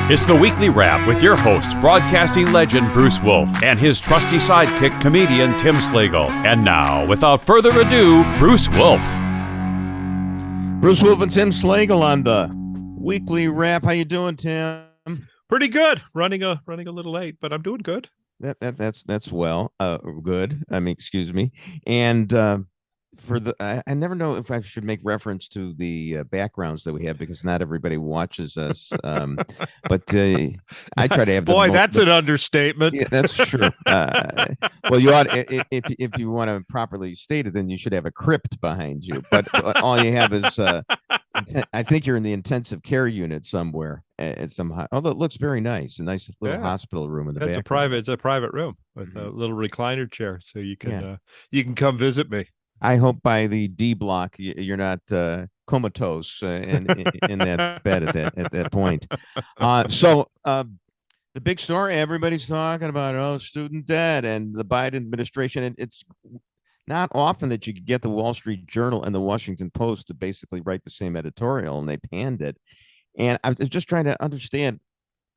It's the Weekly Wrap with your host, broadcasting legend Bruce Wolf, and his trusty sidekick, comedian Tim Slagle. And now, without further ado, Bruce Wolf. Bruce Wolf and Tim Slagle on the Weekly Wrap. How you doing, Tim? Pretty good. Running a little late, but I'm doing good. That's well. Good. I mean, excuse me. And for the, I never know if I should make reference to the backgrounds that we have because not everybody watches us. But I try to have. Boy, that's an understatement. Yeah, that's true. Well, you ought if you want to properly state it, then you should have a crypt behind you. But all you have is. I think you're in the intensive care unit somewhere at some. Although it looks very nice, a nice little hospital room in the back. It's a private room with a little recliner chair, so you can come visit me. I hope by the D block you're not comatose in that bed at that point. So the big story everybody's talking about, student debt and the Biden administration. And it's not often that you could get the Wall Street Journal and the Washington Post to basically write the same editorial, and they panned it. And I was just trying to understand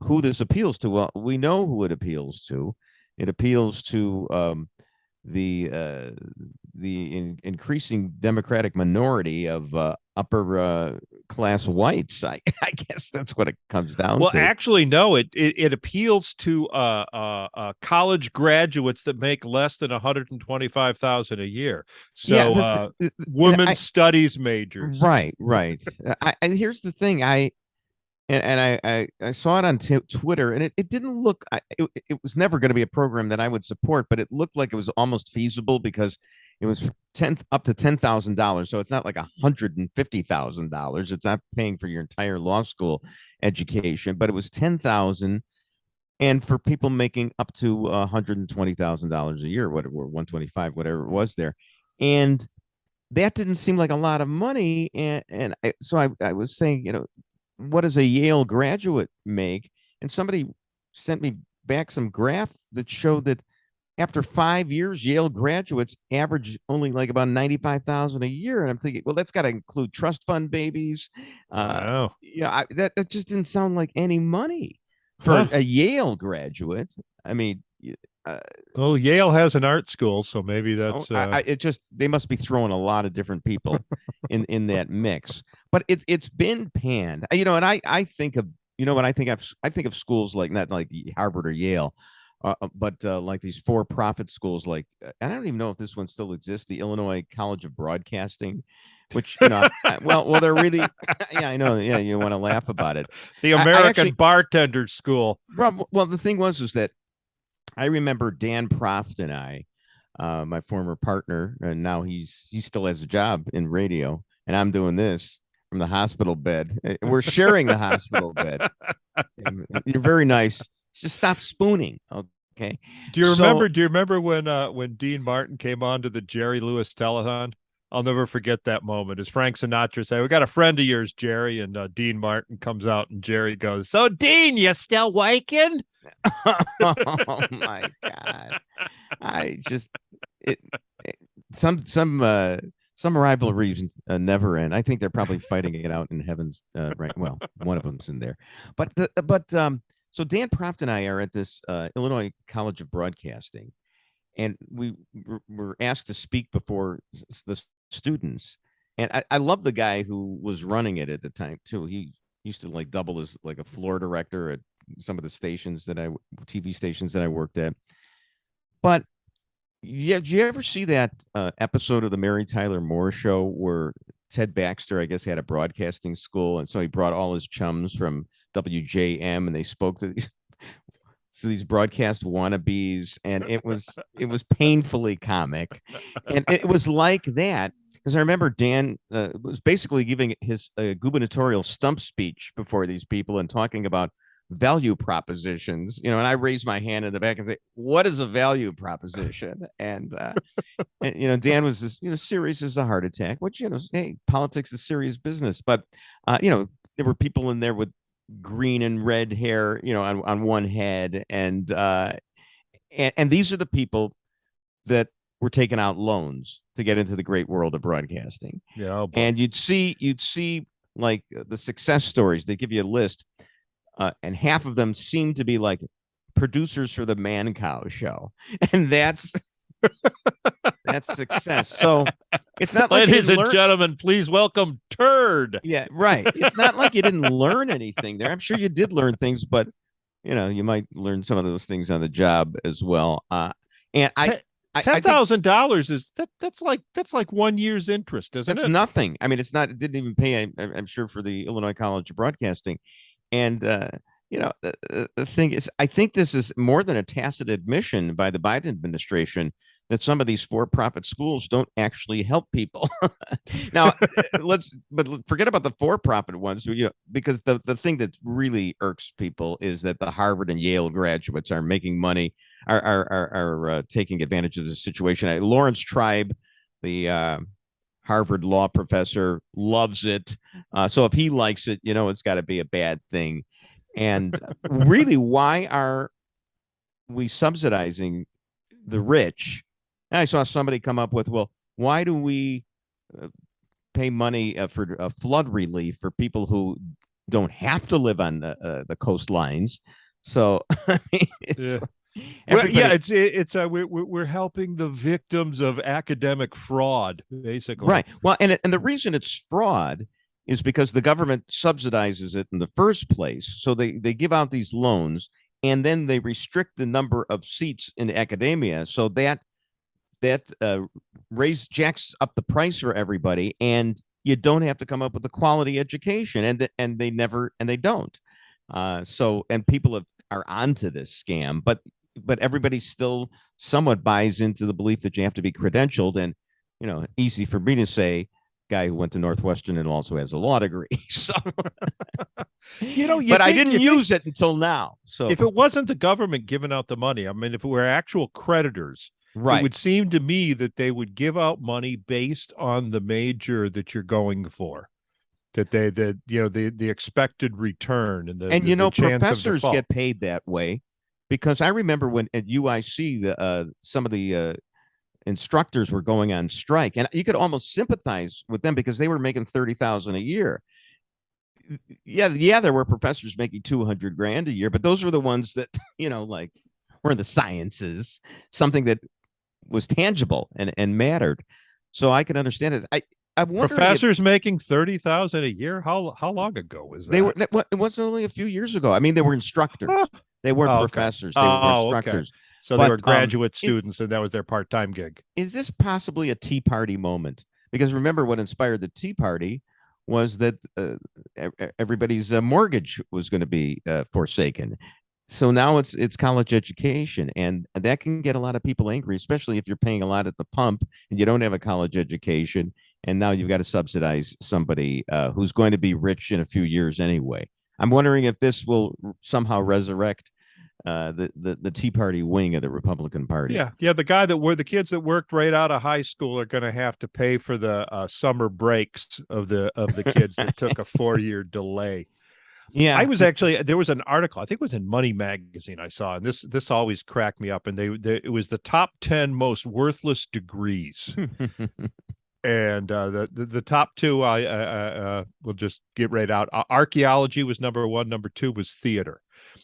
who this appeals to. Well, we know who it appeals to. It appeals to the increasing Democratic minority of upper class whites. I guess that's what it comes down to. Well, actually, no. It appeals to college graduates that make less than $125,000 a year. So women's studies majors. Right. Here's the thing. I saw it on Twitter, and it didn't look. It was never going to be a program that I would support, but it looked like it was almost feasible because it was up to $10,000. So it's not like $150,000. It's not paying for your entire law school education, but it was $10,000, and for people making up to $120,000 a year, whatever, $125,000, whatever it was there, and that didn't seem like a lot of money. So I was saying, what does a Yale graduate make? And somebody sent me back some graph that showed that after 5 years, Yale graduates average only like about $95,000 a year. And I'm thinking, well, that's got to include trust fund babies. That just didn't sound like any money for a Yale graduate. I mean, well, Yale has an art school, so maybe that's they must be throwing a lot of different people in that mix. But it's been panned, and I think of I think of schools like not like Harvard or Yale, but like these for-profit schools like I don't even know if this one still exists, the Illinois College of Broadcasting, which well they're really I know you want to laugh about it, the American Bartender School. Well, the thing is that I remember Dan Proft and I, my former partner, and now he still has a job in radio, and I'm doing this from the hospital bed. We're sharing the hospital bed. You're very nice. Just stop spooning, okay? Do you remember when Dean Martin came on to the Jerry Lewis telethon? I'll never forget that moment. As Frank Sinatra said, "We got a friend of yours, Jerry," and Dean Martin comes out, and Jerry goes, "So, Dean, you still waking?" Oh my God! Some rivalries never end. I think they're probably fighting it out in heaven's right. Well, one of them's in there, but so Dan Proft and I are at this Illinois College of Broadcasting, and we were asked to speak before the students. And I love the guy who was running it at the time too. He used to like double as like a floor director at some of the stations TV stations that I worked at. But yeah, did you ever see that episode of the Mary Tyler Moore Show where Ted Baxter, I guess, had a broadcasting school, and so he brought all his chums from WJM, and they spoke to these broadcast wannabes, and it was painfully comic, and it was like that because I remember Dan was basically giving his gubernatorial stump speech before these people and talking about value propositions, and I raise my hand in the back and say, "What is a value proposition?" And Dan was just, serious as a heart attack, which, hey, politics is serious business. But, there were people in there with green and red hair, on one head. And these are the people that were taking out loans to get into the great world of broadcasting. Yeah. And you'd see like the success stories. They give you a list. and half of them seem to be like producers for the Man Cow show, and that's success. So it's not like ladies and gentlemen, please welcome Turd. Yeah, right. It's not like you didn't learn anything there. I'm sure you did learn things, but you might learn some of those things on the job as well. And $10,000 is that's like 1 year's interest, isn't it? That's nothing. I mean, it's not. It didn't even pay. I'm sure for the Illinois College of Broadcasting, and the thing is, I think this is more than a tacit admission by the Biden administration that some of these for-profit schools don't actually help people. Now, but forget about the for-profit ones, because the thing that really irks people is that the Harvard and Yale graduates are making money, are taking advantage of the situation. Lawrence Tribe, the Harvard law professor, loves it. So if he likes it, it's got to be a bad thing. And really, why are we subsidizing the rich? And I saw somebody come up with, well, why do we pay money for flood relief for people who don't have to live on the coastlines? So, I mean, we're helping the victims of academic fraud, basically. Right. Well, and the reason it's fraud is because the government subsidizes it in the first place. So they give out these loans, and then they restrict the number of seats in academia. So that jacks up the price for everybody, and you don't have to come up with a quality education, and they don't. So people are onto this scam, but everybody still somewhat buys into the belief that you have to be credentialed, and easy for me to say, guy who went to Northwestern and also has a law degree. So, but I didn't use it until now. So if it wasn't the government giving out the money, I mean, if it were actual creditors, right, it would seem to me that they would give out money based on the major that you're going for, that the expected return and the professors get paid that way, because I remember when at UIC some of the instructors were going on strike, and you could almost sympathize with them because they were making $30,000 a year. Yeah, there were professors making $200,000 a year, but those were the ones that like were in the sciences, something that was tangible and mattered. So I can understand it. I wonder professors making $30,000 a year. How long ago was that? It wasn't only a few years ago. I mean, they were instructors. They weren't professors. They were instructors. Okay. So they were graduate students, and that was their part-time gig. Is this possibly a Tea Party moment? Because remember, what inspired the Tea Party was that everybody's mortgage was going to be forsaken. So now it's college education, and that can get a lot of people angry, especially if you're paying a lot at the pump and you don't have a college education, and now you've got to subsidize somebody who's going to be rich in a few years anyway. I'm wondering if this will somehow resurrect the Tea Party wing of the Republican Party. Yeah. The kids that worked right out of high school are going to have to pay for the summer breaks of the kids that took a 4-year delay. Yeah, there was an article, I think it was in Money Magazine, I saw, and this always cracked me up. And it was the top 10 most worthless degrees. And the top two, we'll just get right out. Archaeology was number one. Number two was theater.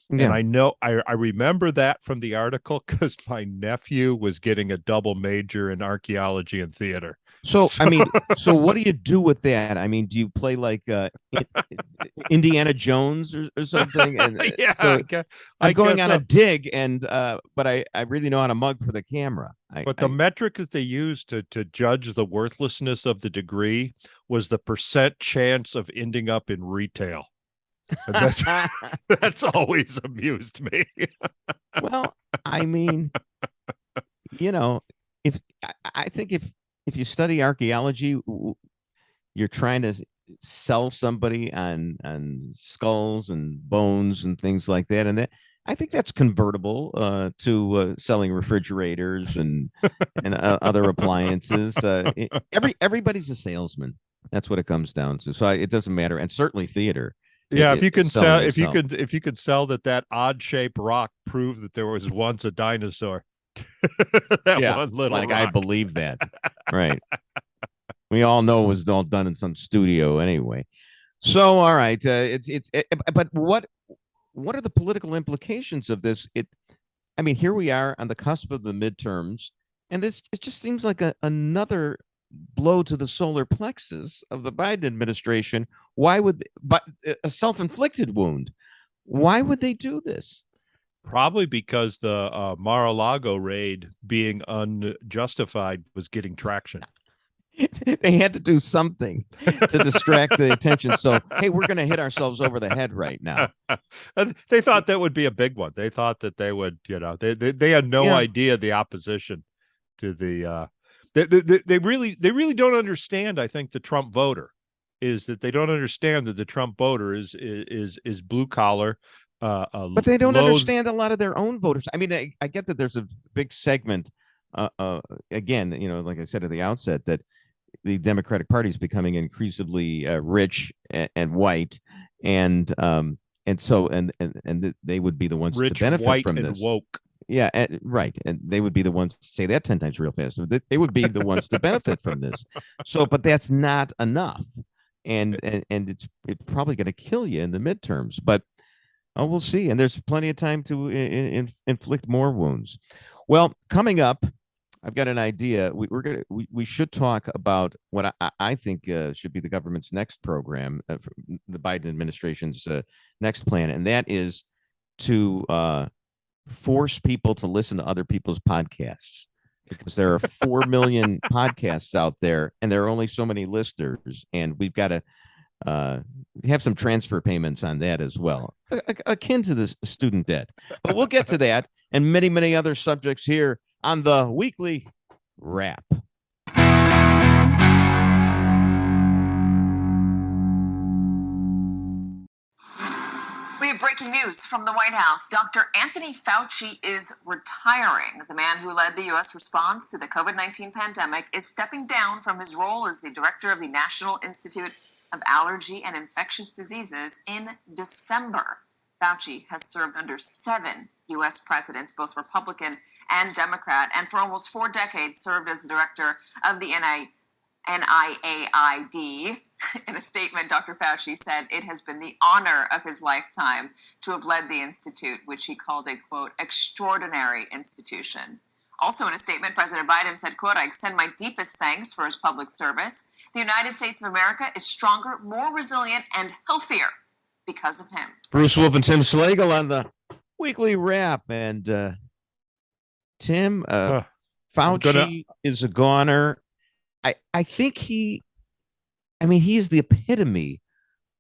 Yeah. And I remember that from the article because my nephew was getting a double major in archaeology and theater. So I mean, so what do you do with that? I mean, do you play like Indiana Jones or something? And yeah, so I'm going on a dig, and but I really know how to mug for the camera. But the metric that they used to judge the worthlessness of the degree was the percent chance of ending up in retail. And that's always amused me. Well, I mean, I think if you study archaeology, you're trying to sell somebody on skulls and bones and things like that, and I think that's convertible to selling refrigerators and other appliances. Everybody's a salesman. That's what it comes down to. So it doesn't matter, and certainly theater. Yeah, if you could sell that odd shaped rock proved that there was once a dinosaur. One little rock. I believe that. Right. We all know it was all done in some studio anyway. So all right, but what are the political implications of this? I mean, here we are on the cusp of the midterms, and it just seems like another blow to the solar plexus of the Biden administration. Why would, but a self-inflicted wound? Why would they do this? Probably because the Mar-a-Lago raid being unjustified was getting traction. They had to do something to distract the attention. So, hey, we're going to hit ourselves over the head right now. They thought that would be a big one. They thought that they would, they had no idea the opposition to the. They really don't understand. I think the Trump voter is that they don't understand that the Trump voter is blue collar. But they don't understand a lot of their own voters. I mean, I get that there's a big segment. Again, like I said at the outset, that the Democratic Party is becoming increasingly rich and white, and so they would be the ones rich, to benefit white, from and this. woke. Yeah, right, and they would be the ones to say that 10 times real fast. They would be the ones to benefit from this. So, but that's not enough, and it's probably going to kill you in the midterms. But we'll see, and there's plenty of time to inflict more wounds. Well, coming up, I've got an idea. We should talk about what I think should be the government's next program, the Biden administration's next plan, and that is to force people to listen to other people's podcasts, because there are 4 million podcasts out there, and there are only so many listeners, and we've got to have some transfer payments on that as well, akin to the student debt. But we'll get to that and many, many other subjects here on the Weekly Wrap. We have breaking news from the White House. Dr. Anthony Fauci is retiring. The man who led the U.S. response to the COVID-19 pandemic is stepping down from his role as the director of the National Institute of Allergy and Infectious Diseases in December. Fauci has served under 7 U.S. presidents, both Republican and Democrat, and for almost 4 decades served as the director of the NIAID. In a statement, Dr. Fauci said it has been the honor of his lifetime to have led the institute, which he called a, quote, extraordinary institution. Also in a statement, President Biden said, quote, I extend my deepest thanks for his public service. The United States of America is stronger, more resilient, and healthier because of him. Bruce Wolf and Tim Slagle on the Weekly Wrap. And Tim, Fauci is a goner. I think he's the epitome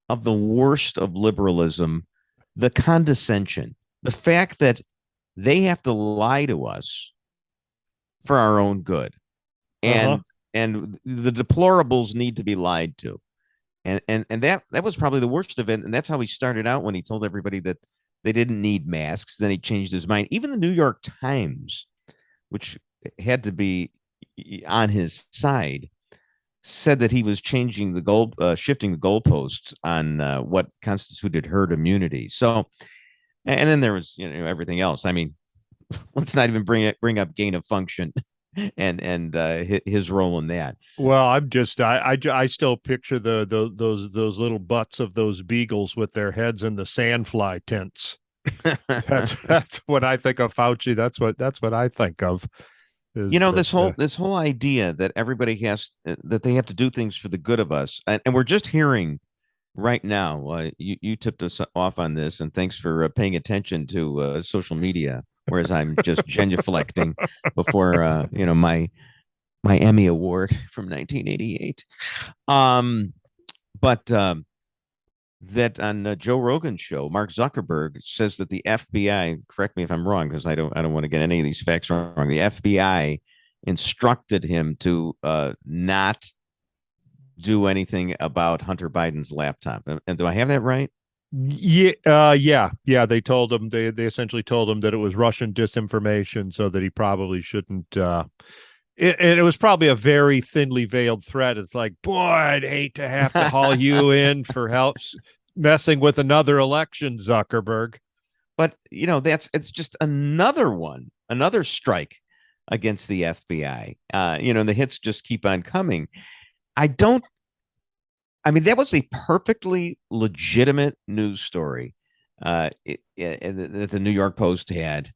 of the worst of liberalism, the condescension, the fact that they have to lie to us for our own good. And the deplorables need to be lied to. And that was probably the worst of it. And that's how he started out when he told everybody that they didn't need masks. Then he changed his mind. Even the New York Times, which had to be on his side, said that he was changing the shifting the goalposts on what constituted herd immunity. So, and then there was everything else. I mean, let's not even bring up gain of function and his role in that. Well, I still picture those little butts of those beagles with their heads in the sandfly tents. That's what I think of Fauci. That's what I think of. This whole idea that everybody that they have to do things for the good of us, and we're just hearing right now. You tipped us off on this, and thanks for paying attention to social media. Whereas I'm just genuflecting before my Emmy Award from 1988. But that on Joe Rogan's show, Mark Zuckerberg says that the FBI, correct me if I'm wrong, because I don't want to get any of these facts wrong. The FBI instructed him to not do anything about Hunter Biden's laptop. And do I have that right? Yeah. They told him they essentially told him that it was Russian disinformation, so that he probably shouldn't. And it was probably a very thinly veiled threat. It's like, boy, I'd hate to have to haul you in for help messing with another election, Zuckerberg. But it's just another strike against the FBI. The hits just keep on coming. That was a perfectly legitimate news story that the New York Post had,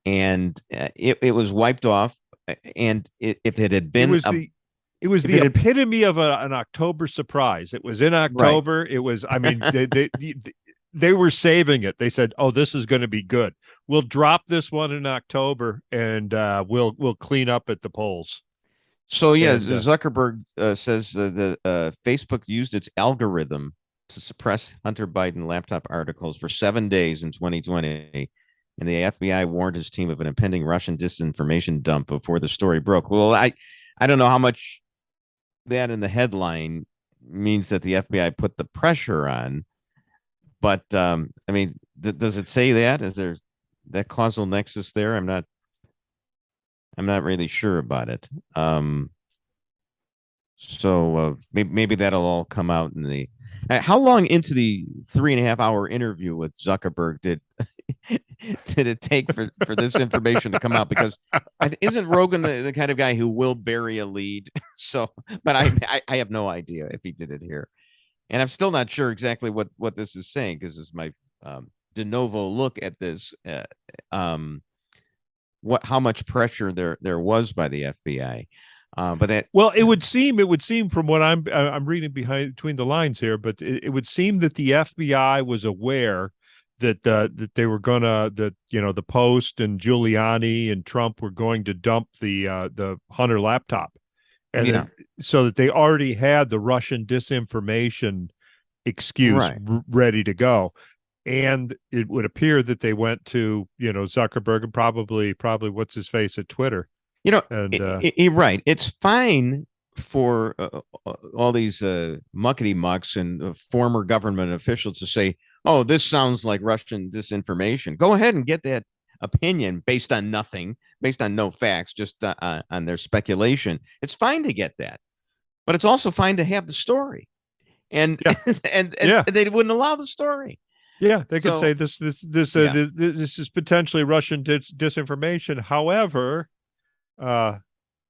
and it was wiped off. And if it had been it was the epitome of an October surprise. It was in October. Right. It was, I mean, they were saving it. They said, "Oh, this is going to be good. We'll drop this one in October, and we'll clean up at the polls." So yeah, Zuckerberg says that Facebook used its algorithm to suppress Hunter Biden laptop articles for 7 days in 2020, and the FBI warned his team of an impending Russian disinformation dump before the story broke. Well, I don't know how much that in the headline means that the FBI put the pressure on, but I mean, does it say that? Is there that causal nexus there? I'm not really sure about it. So maybe that'll all come out in the. How long into the 3.5-hour interview with Zuckerberg did it take for this information to come out? Because isn't Rogan the kind of guy who will bury a lead? So, but I have no idea if he did it here, and I'm still not sure exactly what this is saying, because this is my de novo look at this. How much pressure there was by the FBI. But that, well, it would seem from what I'm reading between the lines here, but it would seem that the FBI was aware that they were gonna, that the Post and Giuliani and Trump were going to dump the Hunter laptop, and so that they already had the Russian disinformation excuse ready to go. And it would appear that they went to Zuckerberg and probably what's his face at Twitter. Right. It's fine for all these muckety mucks and former government officials to say, "Oh, this sounds like Russian disinformation." Go ahead and get that opinion based on nothing, based on no facts, just on their speculation. It's fine to get that, but it's also fine to have the story, and and they wouldn't allow the story. Yeah, they could say this is potentially Russian disinformation. However.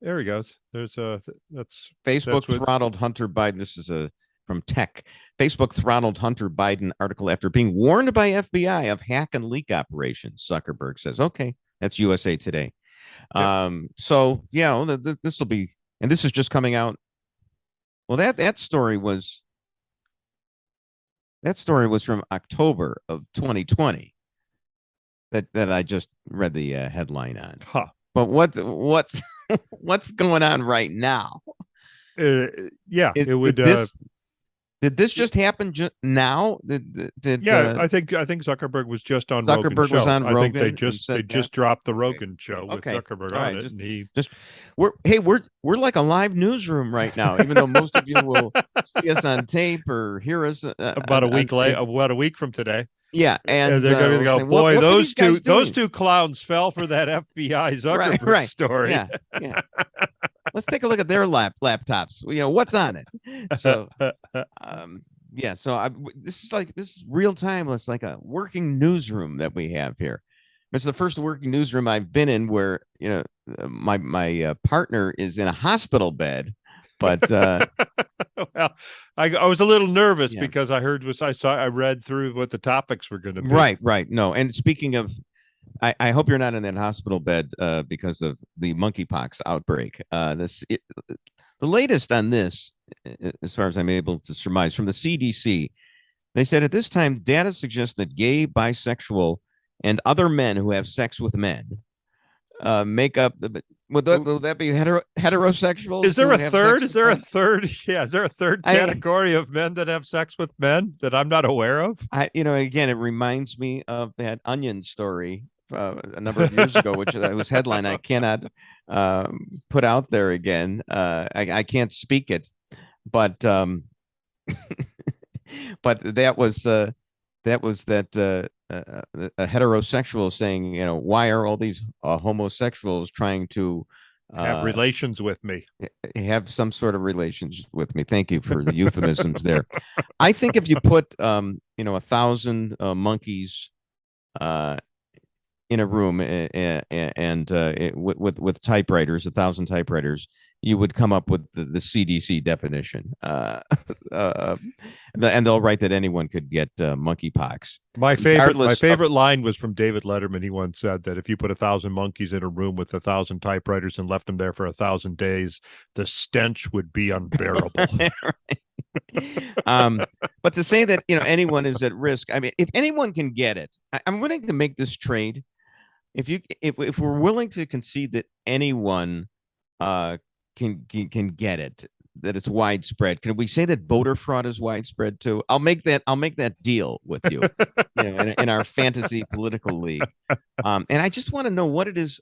There he goes. There's Facebook throttled Hunter Biden. This is from Tech. Facebook throttled Hunter Biden article after being warned by FBI of hack and leak operations. Zuckerberg says, "Okay, that's USA Today." So yeah, this will be, and this is just coming out. Well, that story was from October of 2020. That I just read the headline on. Huh. But what's going on right now? It would. Did this just happen now? I think Zuckerberg was just on Rogan show. On Rogan. I think they just dropped the Rogan show with Zuckerberg on it, and he we're like a live newsroom right now, even though most of you will see us on tape or hear us about a week late, about a week from today. Yeah, and they're going to go, boy, those two clowns fell for that FBI Zuckerberg story. Yeah. Let's take a look at their laptops. What's on it? So, this is real time. It's like a working newsroom that we have here. It's the first working newsroom I've been in where my partner is in a hospital bed. But well, I was a little nervous because I read through what the topics were going to be. Right. No, and speaking of, I hope you're not in that hospital bed because of the monkeypox outbreak. The latest on this, as far as I'm able to surmise from the CDC, they said at this time data suggests that gay, bisexual, and other men who have sex with men make up the. Will that be heterosexual? Is there a third? Is there a third? Yeah, is there a third category of men that have sex with men that I'm not aware of? Again, it reminds me of that Onion story a number of years ago, which was headline I cannot put out there again. I can't speak it, but but that was a heterosexual saying, why are all these homosexuals trying to have relations with me? Have some sort of relations with me. Thank you for the euphemisms there. I think if you put 1,000 monkeys in a room and with typewriters, 1,000 typewriters, you would come up with the CDC definition. And they'll write that anyone could get monkeypox. My regardless favorite line was from David Letterman. He once said that if you put 1,000 monkeys in a room with 1,000 typewriters and left them there for 1,000 days, the stench would be unbearable. But to say that anyone is at risk, I mean, if anyone can get it, I'm willing to make this trade. If we're willing to concede that anyone can get it, that it's widespread, can we say that voter fraud is widespread too? I'll make that deal with you, in our fantasy political league. And I just want to know what it is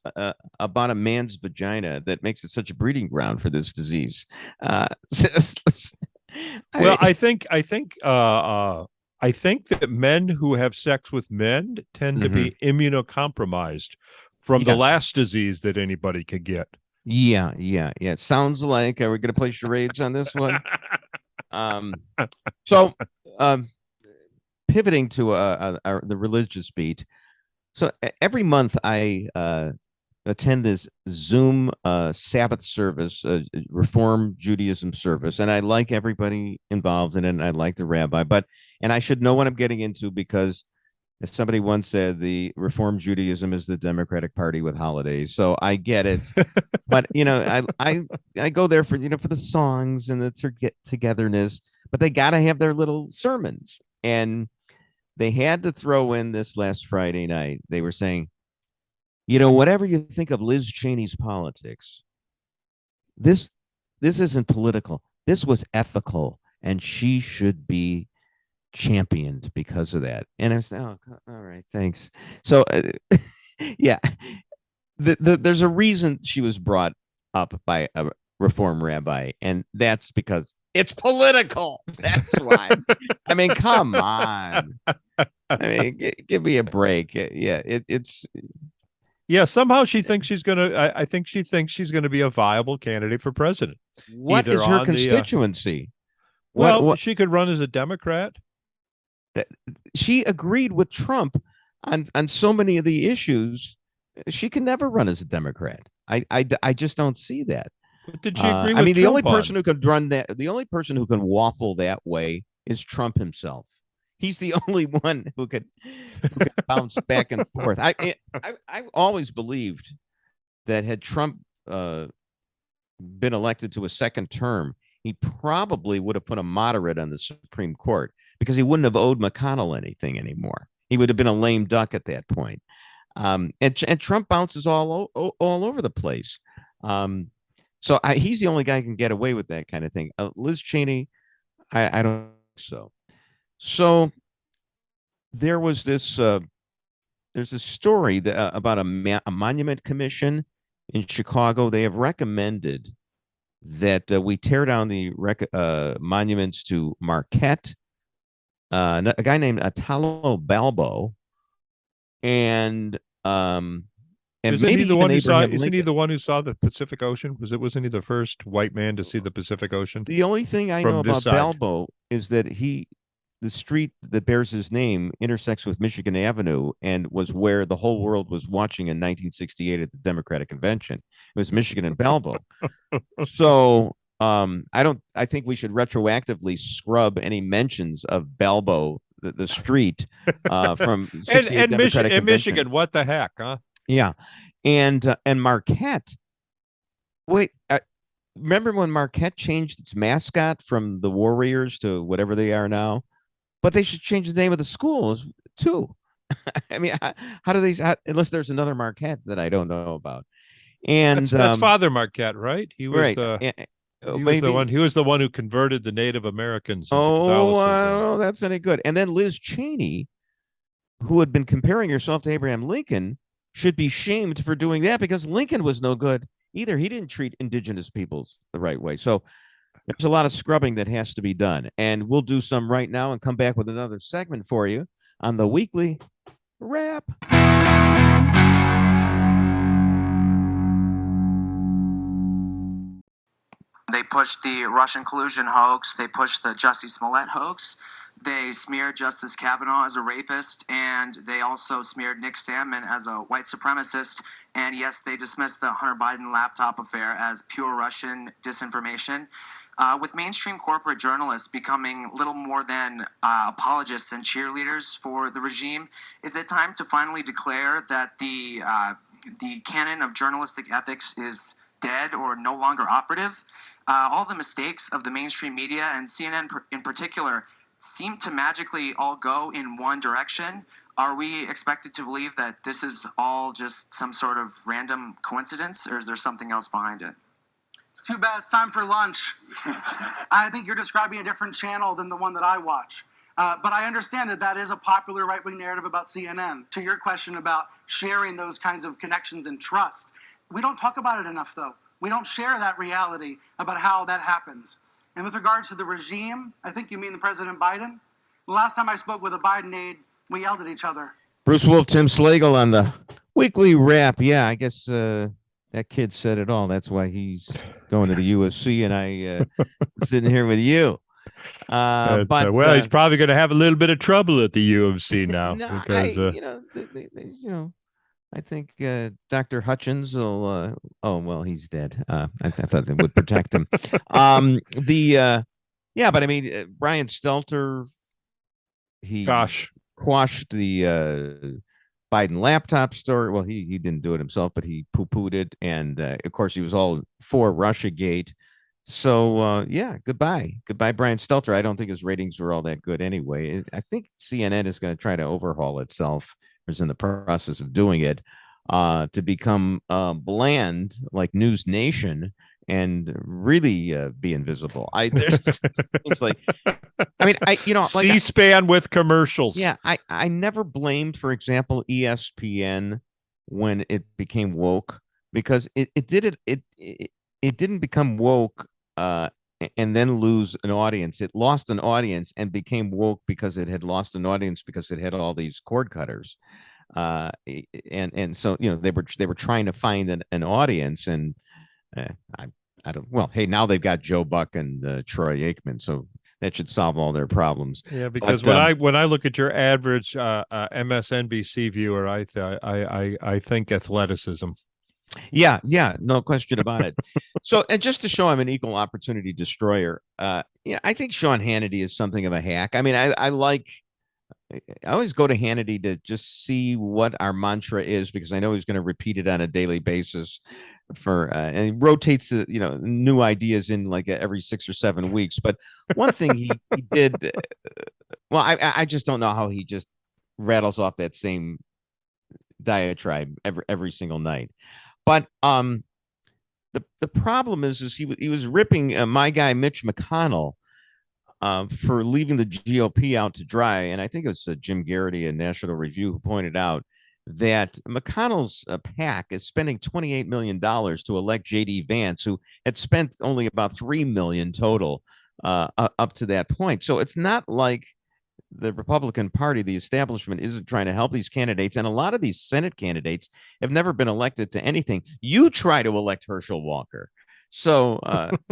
about a man's vagina that makes it such a breeding ground for this disease. Well, I think that men who have sex with men tend to be immunocompromised from the last disease that anybody could get. Yeah. It sounds like we're going to play charades on this one. So pivoting to the religious beat. So every month I attend this Zoom Sabbath service, Reform Judaism service, and I like everybody involved in it, and I like the rabbi, and I should know what I'm getting into because, as somebody once said, the Reform Judaism is the Democratic Party with holidays. So I get it, but I go there for for the songs and the togetherness, but they got to have their little sermons, and they had to throw in this last Friday night. They were saying, whatever you think of Liz Chaney's politics, this isn't political. This was ethical, and she should be championed because of that. And I said, oh, all right, thanks. So, yeah, there's a reason she was brought up by a Reform rabbi, and that's because it's political. That's why. I mean, come on. I mean, give me a break. Yeah, it's. Yeah, somehow she thinks she's gonna. I think she thinks she's gonna be a viable candidate for president. What is her constituency? What she could run as a Democrat. She agreed with Trump on so many of the issues. She can never run as a Democrat. I just don't see that. But did she agree with I mean, the Trump only person who could run that, the only person who can waffle that way is Trump himself. He's the only one who could bounce back and forth. I always believed that had Trump been elected to a second term, he probably would have put a moderate on the Supreme Court because he wouldn't have owed McConnell anything anymore. He would have been a lame duck at that point. And Trump bounces all over the place. So he's the only guy who can get away with that kind of thing. Liz Chaney, I don't think so. So there was this there's a story about a monument commission in Chicago. They have recommended that we tear down the monuments to Marquette, a guy named Italo Balbo, and isn't he maybe the one who saw? Abraham Isn't he Lincoln. the one who saw the Pacific Ocean? Wasn't he the first white man to see the Pacific Ocean? The only thing I From know this about side. Balbo is that the street that bears his name intersects with Michigan Avenue and was where the whole world was watching in 1968 at the Democratic Convention. It was Michigan and Balbo. So I think we should retroactively scrub any mentions of Balbo, the street, from 68 and Democratic Convention. Michigan, what the heck, huh? Yeah. And Marquette. Wait, remember when Marquette changed its mascot from the Warriors to whatever they are now? But they should change the name of the schools too. I mean, how do these? Unless there's another Marquette that I don't know about. And That's Father Marquette, right? He was right. the one. He was the one who converted the Native Americans into I don't Catholicism. know that's any good. And then Liz Chaney, who had been comparing herself to Abraham Lincoln, should be shamed for doing that because Lincoln was no good either. He didn't treat indigenous peoples the right way. So there's a lot of scrubbing that has to be done. And we'll do some right now and come back with another segment for you on the weekly wrap. They pushed the Russian collusion hoax. They pushed the Jussie Smollett hoax. They smeared Justice Kavanaugh as a rapist, and they also smeared Nick Sandmann as a white supremacist. And yes, they dismissed the Hunter Biden laptop affair as pure Russian disinformation. With mainstream corporate journalists becoming little more than apologists and cheerleaders for the regime, is it time to finally declare that the canon of journalistic ethics is dead or no longer operative? All the mistakes of the mainstream media, and CNN in particular, seem to magically all go in one direction. Are we expected to believe that this is all just some sort of random coincidence, or is there something else behind it? It's too bad it's time for lunch. I think you're describing a different channel than the one that I watch. But I understand that that is a popular right-wing narrative about CNN. To your question about sharing those kinds of connections and trust, we don't talk about it enough, though. We don't share that reality about how that happens. And with regards to the regime, I think you mean the President Biden. The last time I spoke with a Biden aide, we yelled at each other. Bruce Wolf, Tim Slagle on the weekly wrap. Yeah, I guess that kid said it all. That's why he's going to the UFC, and I'm sitting here with you. Well, he's probably going to have a little bit of trouble at the UFC now. No, Because, I think Dr. Hutchins will. Oh well, he's dead. I thought they would protect him. But I mean, Brian Stelter, he quashed the Biden laptop story. Well, he didn't do it himself, but he poo-pooed it, and of course, he was all for Russiagate. So goodbye, Brian Stelter. I don't think his ratings were all that good anyway. I think CNN is going to try to overhaul itself. Is in the process of doing it to become bland like News Nation and really be invisible. Seems like, C-SPAN with commercials. Yeah, I never blamed, for example, ESPN when it became woke, because it didn't become woke and then lose an audience. It lost an audience and became woke because it had lost an audience because it had all these cord cutters. And so they were trying to find an audience, and I don't. Well, hey, now they've got Joe Buck and Troy Aikman, so that should solve all their problems. Yeah, because when I look at your average MSNBC viewer, I think athleticism. Yeah, no question about it. So, and just to show I'm an equal opportunity destroyer, I think Sean Hannity is something of a hack. I mean, I always go to Hannity to just see what our mantra is, because I know he's going to repeat it on a daily basis and he rotates new ideas in like every 6 or 7 weeks. But one thing he did, well, I just don't know how he just rattles off that same diatribe every single night. But the problem is he was ripping my guy Mitch McConnell for leaving the GOP out to dry. And I think it was Jim Garrity in National Review who pointed out that McConnell's PAC is spending $28 million to elect J.D. Vance, who had spent only about $3 million total up to that point. So it's not like the Republican Party, the establishment, isn't trying to help these candidates. And a lot of these Senate candidates have never been elected to anything. You try to elect Herschel Walker. So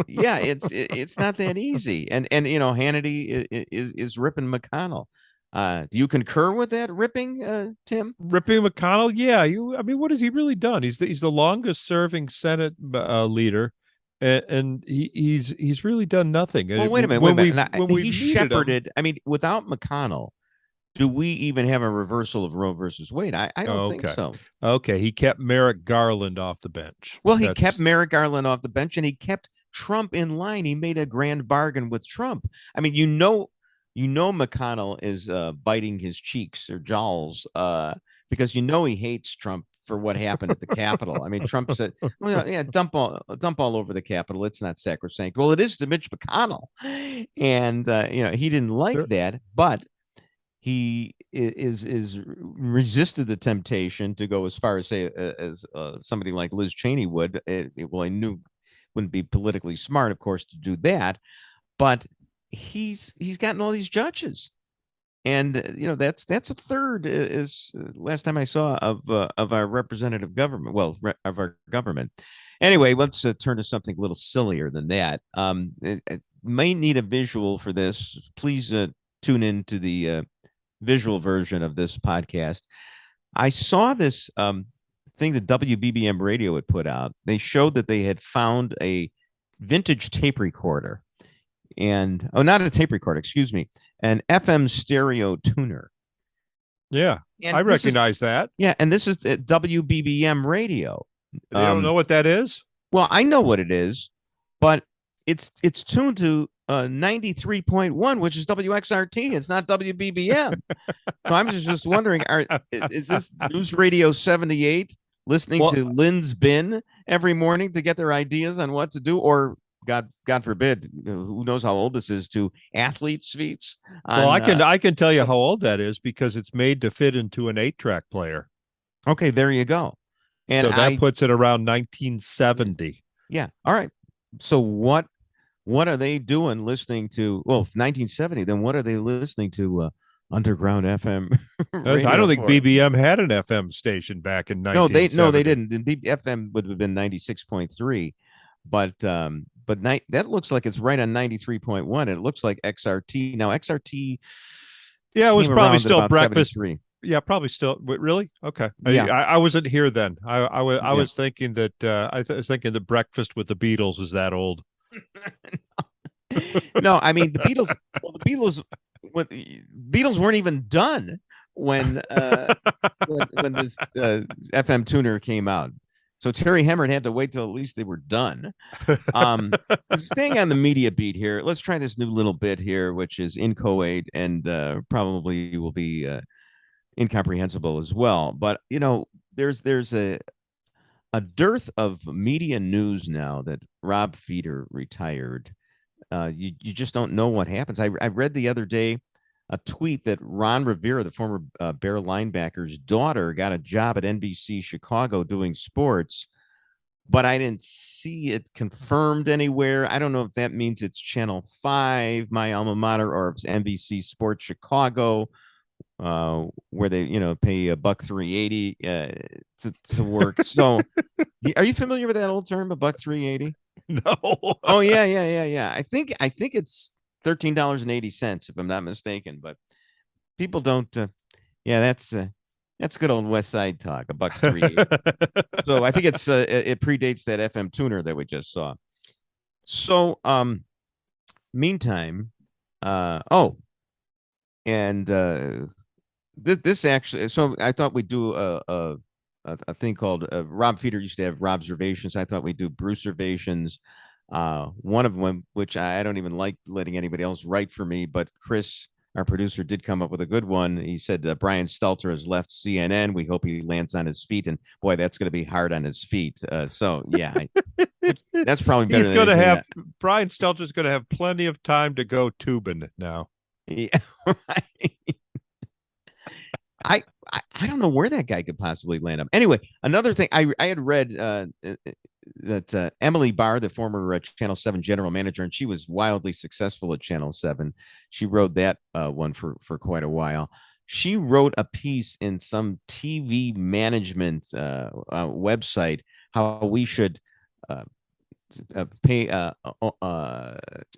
it's not that easy. And Hannity is ripping McConnell. Do you concur with that ripping, Tim? Ripping McConnell? Yeah. I mean, what has he really done? He's the longest serving Senate leader, and he's really done nothing. Well, wait a minute. When he shepherded, I mean, without McConnell, do we even have a reversal of Roe versus Wade? I don't think so. Okay. He kept Merrick Garland off the bench. Well, he kept Merrick Garland off the bench, and he kept Trump in line. He made a grand bargain with Trump. I mean, McConnell is biting his cheeks or jowls because he hates Trump for what happened at the Capitol. I mean, Trump said, well, yeah, dump all over the Capitol. It's not sacrosanct. Well, it is to Mitch McConnell. And, he didn't like that, but he is resisted the temptation to go as far as say as somebody like Liz Chaney would. I knew wouldn't be politically smart, of course, to do that, but he's gotten all these judges, and that's a third is last time I saw of our representative government. Well, of our government. Anyway, let's turn to something a little sillier than that. May need a visual for this. Please tune into the visual version of this podcast. I saw this thing that WBBM Radio had put out. They showed that they had found a vintage tape recorder and not a tape recorder, excuse me, an FM stereo tuner. Yeah, And I recognize that. Yeah, and this is WBBM Radio. You don't know what that is? Well, I know what it is, but it's tuned to 93.1, which is WXRT. It's not WBBM. So I'm just wondering, is this News Radio 78 listening to Lynn's Bin every morning to get their ideas on what to do, or God forbid, who knows how old this is, to athletes' feats? Well, I can tell you how old that is because it's made to fit into an 8-track player. Okay, there you go. And so that puts it around 1970. Yeah. All right. So what are they doing listening to? Well, 1970. Then what are they listening to? Underground FM. I don't think BBM had an FM station back in 1970. No, they didn't. And FM would have been 96.3, but that looks like it's right on 93.1. It looks like XRT. Now XRT. Yeah, it was probably still breakfast. 73. Yeah, probably still. Really? Okay. Yeah. I wasn't here then. I was thinking that I was thinking the Breakfast with the Beatles was that old. No, I mean the Beatles. Well, the Beatles weren't even done when this FM tuner came out. So Terry Hemmert had to wait till at least they were done. Staying on the media beat here, let's try this new little bit here, which is inchoate and probably will be incomprehensible as well. But there's a dearth of media news now that Rob Feeder retired. You just don't know what happens. I read the other day a tweet that Ron Rivera, the former Bear linebacker's daughter, got a job at NBC Chicago doing sports, but I didn't see it confirmed anywhere. I don't know if that means it's Channel 5, my alma mater, or if it's NBC Sports Chicago, where they pay $1.380 to work. So, are you familiar with that old term, $1.380? No. Oh yeah. I think it's $13.80 if I'm not mistaken. But people don't. That's good old West Side talk. $1.380. So I think it predates that FM tuner that we just saw. So meantime, this actually. So I thought we'd do a thing called Rob Feeder used to have Robservations. I thought we'd do Brucervations. One of them, which I don't even like letting anybody else write for me, but Chris, our producer, did come up with a good one. He said Brian Stelter has left CNN. We hope he lands on his feet, and boy, that's going to be hard on his feet. So yeah, that's probably better. He's going to have Brian Stelter's going to have plenty of time to go tubing now. Yeah, right. I don't know where that guy could possibly land up. Anyway, another thing I had read that Emily Barr, the former Channel 7 general manager, and she was wildly successful at Channel 7. She wrote that one for quite a while. She wrote a piece in some TV management website how we should pay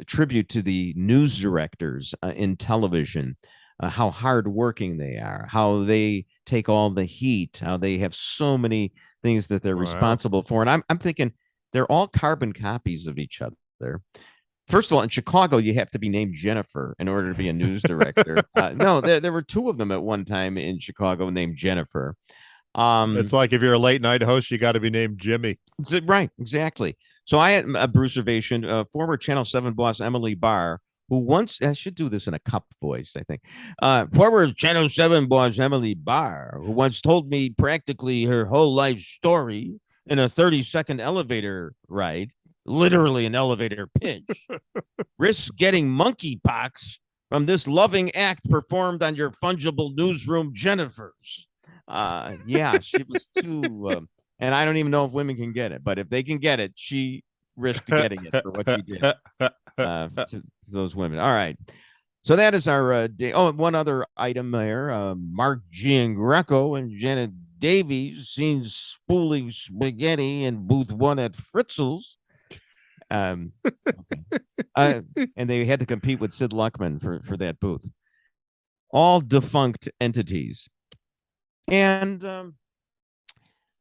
tribute to the news directors in television. How hardworking they are, how they take all the heat, how they have so many things that they're responsible for. And I'm thinking they're all carbon copies of each other. First of all, in Chicago, you have to be named Jennifer in order to be a news director. No, there were two of them at one time in Chicago named Jennifer. It's like if you're a late night host, you got to be named Jimmy. Right, exactly. So I had a Brucervation, former Channel 7 boss Emily Barr, who once, I should do this in a cup voice, I think. Former Channel 7 boss Emily Barr, who once told me practically her whole life story in a 30-second elevator ride, literally an elevator pitch, risks getting monkeypox from this loving act performed on your fungible newsroom Jennifers. Yeah, she was too, and I don't even know if women can get it, but if they can get it, she risked getting it for what she did to those women. All right. So that is our day. Oh, one other item there. Mark Giangreco and Janet Davies seen spooling spaghetti in booth 1 at Fritzl's. Okay. And they had to compete with Sid Luckman for that booth. all defunct entities. And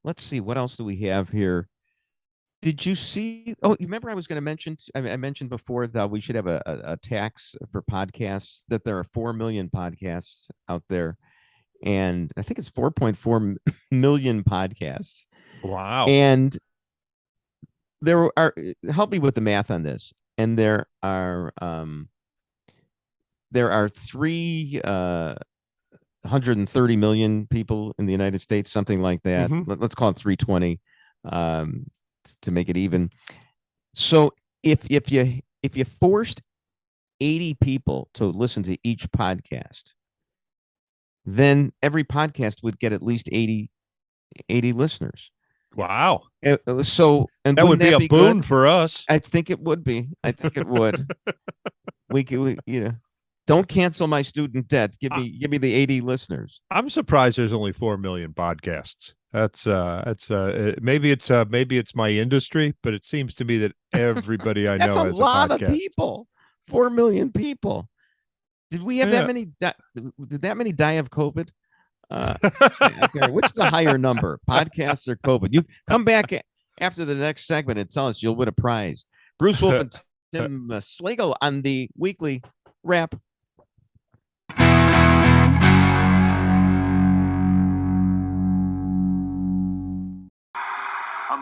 let's see, what else do we have here? Did you see? Oh, you remember I was going to mention, I mentioned before that we should have a tax for podcasts, that there are 4 million podcasts out there. And I think it's 4.4 million podcasts. Wow. And there are, help me with the math on this. And there are 330 million people in the United States, something like that. Let's call it 320 to make it even. So if you forced 80 people to listen to each podcast, then every podcast would get at least 80 listeners. Wow. So, and that would be a boon for us. I think it would be. I think it would. we don't cancel my student debt. Give me the 80 listeners. I'm surprised there's only 4 million podcasts. That's maybe it's my industry, but it seems to me that everybody I know has a podcast. That's a lot of people. 4 million people. Did we have that many? Did that many die of COVID? What's the higher number, podcasts or COVID? You come back after the next segment and tell us. You'll win a prize. Bruce Wolf and Tim Slagle on the weekly wrap.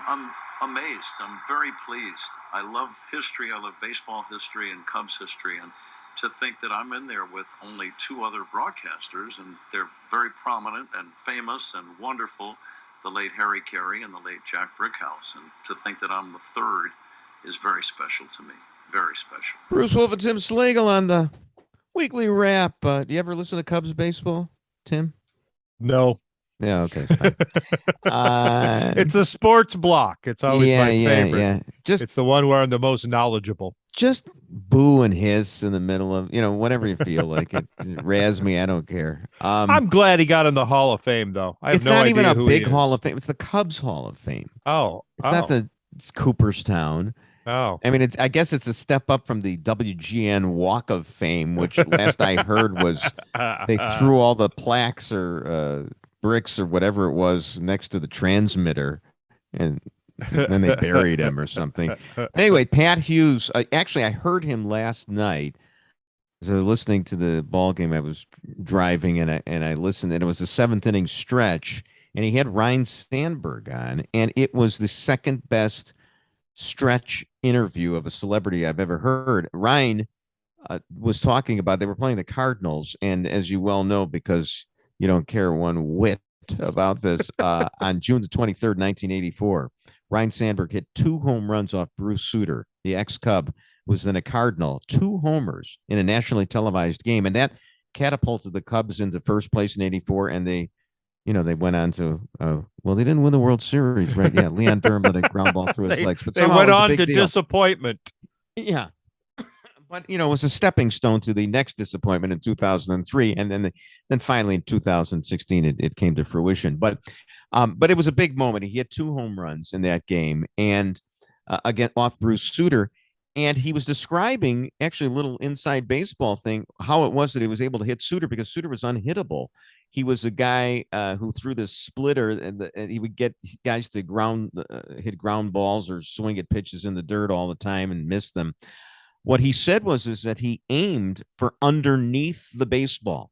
I'm amazed. I'm very pleased. I love history. I love baseball history and Cubs history, and to think that I'm in there with only 2 other broadcasters, and they're very prominent and famous and wonderful, the late Harry Carey and the late Jack Brickhouse, and to think that I'm the 3rd is very special to me. Very special. Bruce Wolf and Tim Slagle on the weekly wrap. Do you ever listen to Cubs baseball, Tim? No. Yeah, okay. It's a sports block. It's always my favorite. Yeah. It's the one where I'm the most knowledgeable. Just boo and hiss in the middle of, whatever you feel like. It razz me. I don't care. I'm glad he got in the Hall of Fame, though. I have it's no not idea even a who big he Hall is. of Fame. It's the Cubs Hall of Fame. It's not it's Cooperstown. Oh. I mean, I guess it's a step up from the WGN Walk of Fame, which last I heard was they threw all the plaques or bricks or whatever it was next to the transmitter, and then they buried him or something. Anyway, Pat Hughes. Actually, I heard him last night. As I was listening to the ball game, I was driving and I listened, and it was the 7th inning stretch, and he had Ryan Sandberg on, and it was the second best stretch interview of a celebrity I've ever heard. Ryan was talking about, they were playing the Cardinals, and as you well know, because you don't care one whit about this, on June the 23rd, 1984, Ryan Sandberg hit 2 home runs off Bruce Sutter, the ex-Cub, was then a Cardinal, 2 homers in a nationally televised game, and that catapulted the Cubs into first place in 84, and they went on to, they didn't win the World Series, right? Yeah, Leon Durham let a ground ball through his legs. But they went on to disappointment. Yeah. But, it was a stepping stone to the next disappointment in 2003. And then finally in 2016, it came to fruition. But it was a big moment. He hit 2 home runs in that game, and again, off Bruce Sutter. And he was describing, actually, a little inside baseball thing, how it was that he was able to hit Sutter, because Sutter was unhittable. He was a guy who threw this splitter, and he would get guys to hit ground balls or swing at pitches in the dirt all the time and miss them. What he said is that he aimed for underneath the baseball.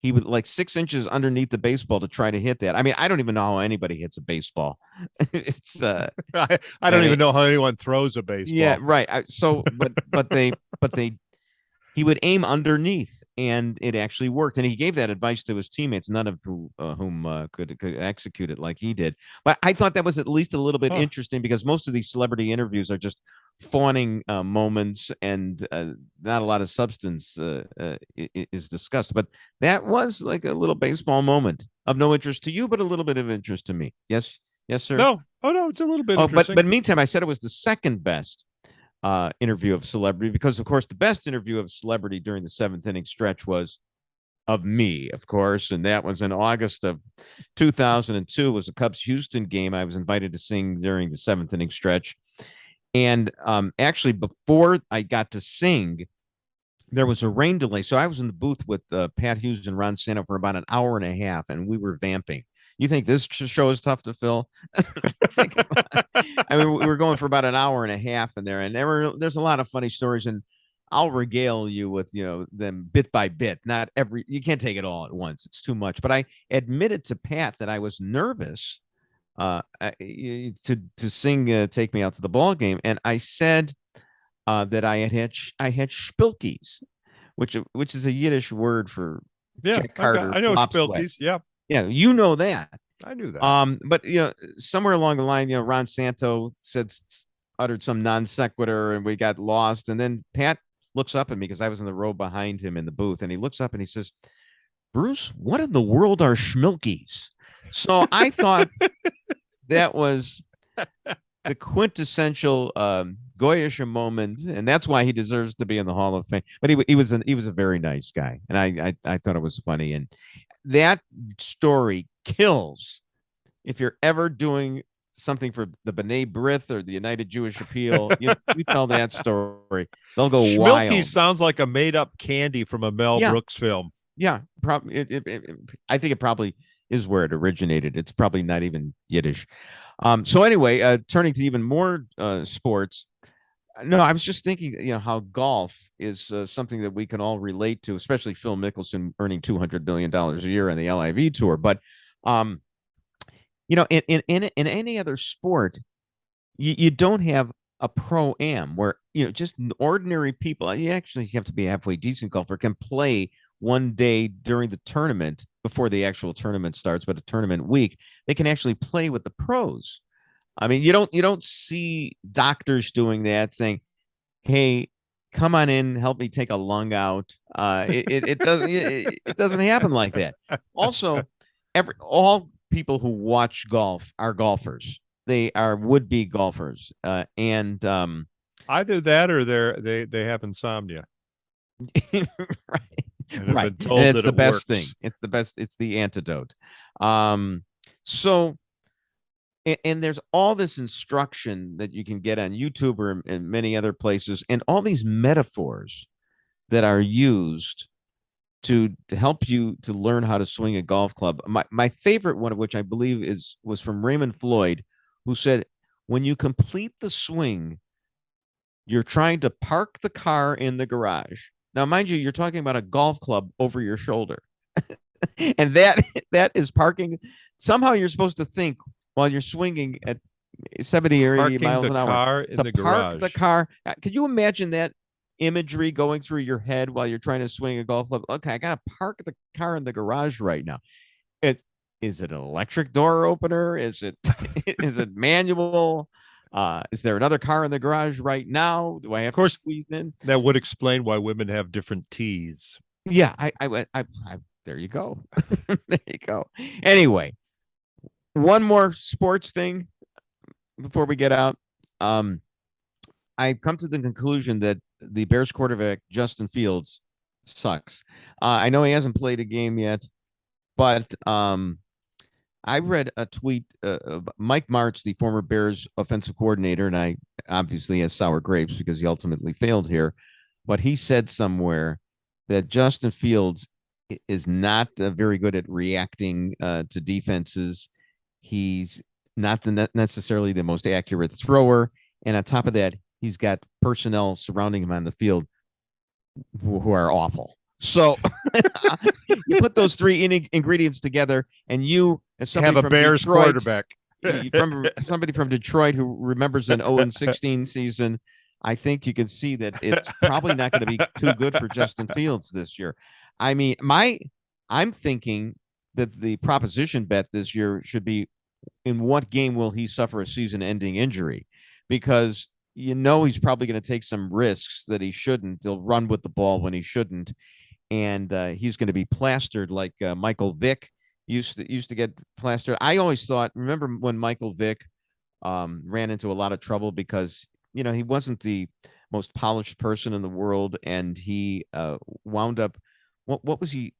He would, like, 6 inches underneath the baseball to try to hit that. I mean, I don't even know how anybody hits a baseball. It's I don't even know how anyone throws a baseball. Yeah, right. He would aim underneath, and it actually worked. And he gave that advice to his teammates, none of whom could execute it like he did. But I thought that was at least a little bit interesting, because most of these celebrity interviews are just fawning moments, and not a lot of substance is discussed. But that was like a little baseball moment of no interest to you, but a little bit of interest to me. Yes, sir. No, it's a little bit interesting. But meantime, I said it was the second best interview of celebrity, because of course the best interview of celebrity during the 7th inning stretch was of me, of course, and that was in August of 2002. It was a Cubs Houston game. I was invited to sing during the 7th inning stretch, and actually before I got to sing, there was a rain delay. So I was in the booth with Pat Hughes and Ron Santo for about an hour and a half, and we were vamping. You think this show is tough to fill? I mean, we were going for about an hour and a half in there, and there's a lot of funny stories, and I'll regale you with, them bit by bit. Not you can't take it all at once. It's too much. But I admitted to Pat that I was nervous to sing "Take Me Out to the Ball Game," and I said that I had spilkies, which is a Yiddish word for Jack Carter. I know flop spilkies. Sweat. Yeah, you know that. I knew that. But somewhere along the line, Ron Santo uttered some non sequitur, and we got lost. And then Pat looks up at me because I was in the row behind him in the booth, and he looks up and he says, "Bruce, what in the world are schmilkies?" So I thought that was the quintessential Goyish moment, and that's why he deserves to be in the Hall of Fame. But he was a very nice guy, and I thought it was funny. And that story kills if you're ever doing something for the B'nai B'rith or the United Jewish Appeal. You tell that story, they'll go wild. Schmilky sounds like a made-up candy from a Mel Brooks film. Yeah, probably. I think it probably is where it originated. It's probably not even Yiddish. So anyway, turning to even more sports. No, I was just thinking, how golf is something that we can all relate to, especially Phil Mickelson earning $200 billion a year on the LIV tour. But, in any other sport, you don't have a pro-am where, just ordinary people, you actually have to be a halfway decent golfer, can play one day during the tournament before the actual tournament starts, but a tournament week, they can actually play with the pros. I mean, you don't see doctors doing that, saying, "Hey, come on in, help me take a lung out." It doesn't happen like that. Also, all people who watch golf are golfers. They are would-be golfers, and either that or they have insomnia. Right. And it's the best works. thing. It's the best. It's the antidote. So. And there's all this instruction that you can get on YouTube or in many other places, and all these metaphors that are used to help you to learn how to swing a golf club. My favorite one of which I believe was from Raymond Floyd, who said, "When you complete the swing, you're trying to park the car in the garage." Now, mind you, you're talking about a golf club over your shoulder, and that is parking. Somehow you're supposed to think, while you're swinging at 70 or 80 miles an hour, to park the car. Could you imagine that imagery going through your head while you're trying to swing a golf club? Okay, I got to park the car in the garage right now. Is it an electric door opener? Is it manual? Is there another car in the garage right now? Do I have to squeeze in? That would explain why women have different tees. Yeah, I there you go. There you go. Anyway. One more sports thing before we get out. I've come to the conclusion that the Bears quarterback, Justin Fields, sucks. I know he hasn't played a game yet, but I read a tweet of Mike Martz, the former Bears offensive coordinator, and I obviously has sour grapes because he ultimately failed here, but he said somewhere that Justin Fields is not very good at reacting to defenses. He's not necessarily the most accurate thrower. And on top of that, he's got personnel surrounding him on the field who are awful. So you put those three ingredients together, and you, as somebody have a Bears Detroit, quarterback. from somebody from Detroit who remembers an 0-16 season, I think you can see that it's probably not going to be too good for Justin Fields this year. I mean, I'm thinking that the proposition bet this year should be, in what game will he suffer a season-ending injury? Because he's probably going to take some risks that he shouldn't. He'll run with the ball when he shouldn't, and he's going to be plastered like Michael Vick used to get plastered. I always thought, remember when Michael Vick ran into a lot of trouble because he wasn't the most polished person in the world, and he wound up. What was he?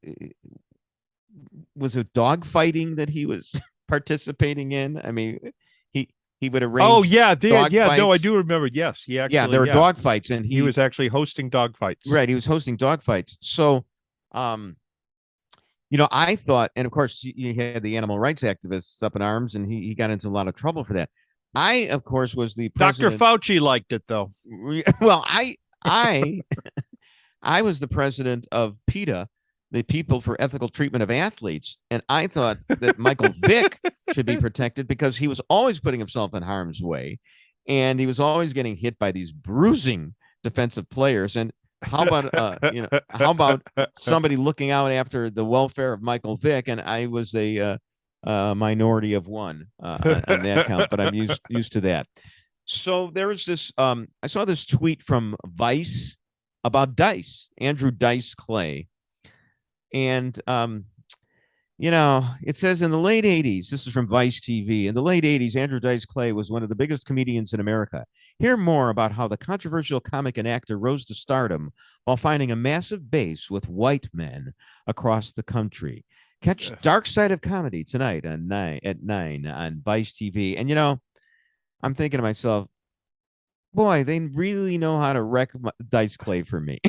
Was it dog fighting that he was participating in? I mean, he He would arrange. Oh yeah, dog yeah. No, I fights. do remember. Yes, he actually. Yeah, there were dog fights, and he was actually hosting dog fights. Right, he was hosting dog fights. So, I thought, and of course, you had the animal rights activists up in arms, and he got into a lot of trouble for that. I, of course, was the president. Dr. Fauci liked it though. Well, I was the president of PETA, the People for Ethical Treatment of Athletes, and I thought that Michael Vick should be protected because he was always putting himself in harm's way, and he was always getting hit by these bruising defensive players. And how about somebody looking out after the welfare of Michael Vick? And I was a minority of one on that count, but I'm used to that. So there was this. I saw this tweet from Vice about Dice, Andrew Dice Clay. And, it says in the late 80s, this is from Vice TV, in the late 80s, Andrew Dice Clay was one of the biggest comedians in America. Hear more about how the controversial comic and actor rose to stardom while finding a massive base with white men across the country. Catch Dark Side of Comedy tonight at 9 on Vice TV. And, I'm thinking to myself, boy, they really know how to wreck Dice Clay for me.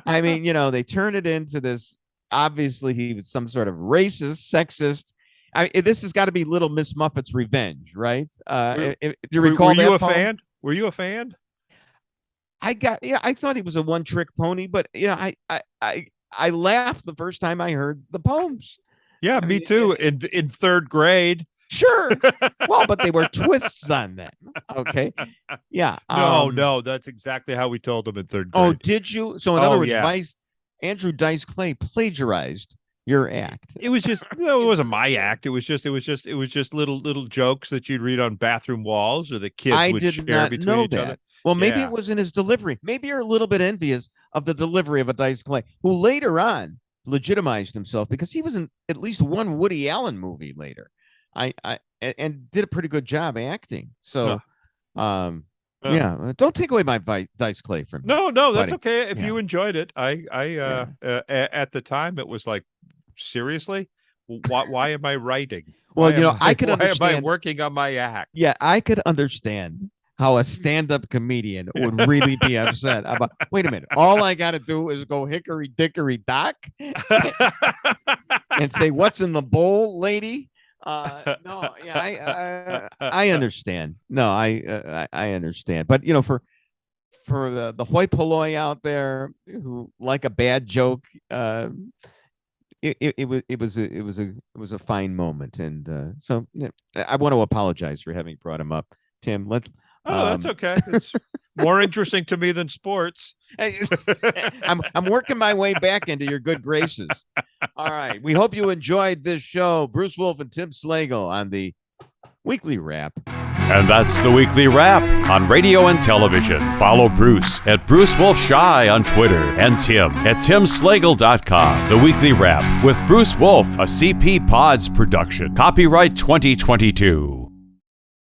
I mean, they turn it into this. Obviously, he was some sort of racist, sexist. This has got to be Little Miss Muffet's revenge, right? Do you recall were that? You a fan? Were you a fan? I thought he was a one-trick pony, but I laughed the first time I heard the poems. Yeah, me too. In third grade. Sure. Well, but they were twists on that. Okay. Yeah. No, that's exactly how we told them in third grade. Oh, did you? So in other words, Andrew Dice Clay plagiarized your act. It was just it wasn't my act. It was just little jokes that you'd read on bathroom walls or the kids would share between each other. Well, maybe it was in his delivery. Maybe you're a little bit envious of the delivery of a Dice Clay, who later on legitimized himself because he was in at least one Woody Allen movie later. And did a pretty good job acting. So, don't take away my Dice Clay from me. No, that's okay. If you enjoyed it, at the time it was like, seriously, why am I writing? Well, I could understand. Why am I working on my act? Yeah, I could understand how a stand-up comedian would really be upset about. Wait a minute, all I got to do is go hickory dickory dock and say, "What's in the bowl, lady?" I understand. No, I understand. But for the hoi polloi out there who like a bad joke, it was a fine moment, and so I want to apologize for having brought him up, Tim. That's okay. It's more interesting to me than sports. I'm working my way back into your good graces. All right. We hope you enjoyed this show. Bruce Wolf and Tim Slagle on the Weekly Wrap. And that's the Weekly Wrap on radio and television. Follow Bruce at Bruce Wolf Shy on Twitter and Tim at timslagle.com. The Weekly Wrap with Bruce Wolf, a CP Pods production. Copyright 2022.